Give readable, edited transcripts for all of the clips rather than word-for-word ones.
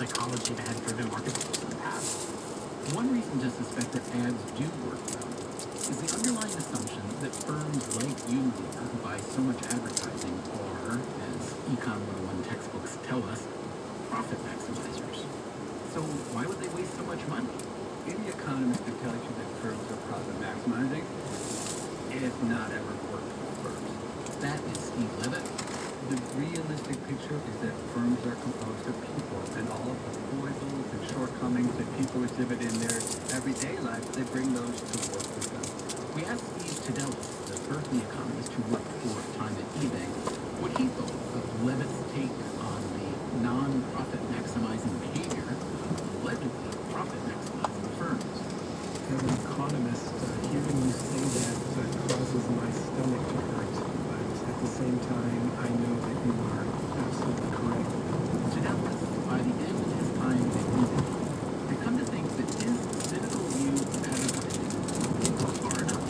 psychology that had driven marketplace in the past. One reason to suspect that ads do work well is the underlying assumption that firms like Unilever, who buy so much advertising, are, as Econ 101 textbooks tell us, profit maximizers. So why would they waste so much money? Any economist who tells you that firms are profit maximizing has not ever worked for firms. That is Steve Levitt. The realistic picture is that firms are composed of people, and all of the foibles and shortcomings that people exhibit in their everyday life, they bring those to work with them. We asked Steve Tadelis, the Berkeley economist who worked for a time at eBay, what he thought of Levitt's take on the non-profit maximizing behavior of allegedly profit maximizing firms. As an economist, hearing you say that causes my stomach to hurt. But at the same time, I know that you are absolutely correct. Tadelis, by the end of his time at eBay, had come to think that his cynical view of advertising didn't go far enough.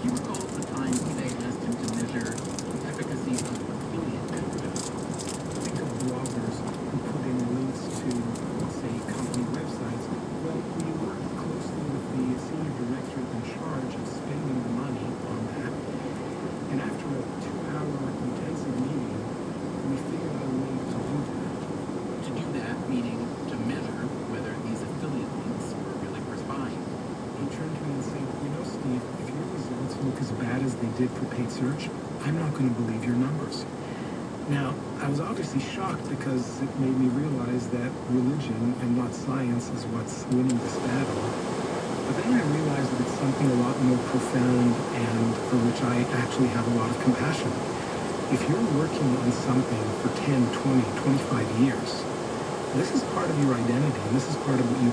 He recalls the time eBay asked him to measure the efficacy of affiliate advertising. Think of bloggers who put in links to, say, company websites. Well, we work closely with the senior director in charge of spending the money on that. And after a 2-hour intensive meeting, we figured out a way to do that. To do that, meaning to measure whether these affiliate links were really worth buying. He turned to me and said, you know, Steve, if your results look as bad as they did for paid search, I'm not going to believe your numbers. Now, I was obviously shocked because it made me realize that religion and not science is what's winning this battle. But then I realized that it's something a lot more profound and for which I actually have a lot of compassion. If you're working on something for 10, 20, 25 years, this is part of your identity, and this is part of what you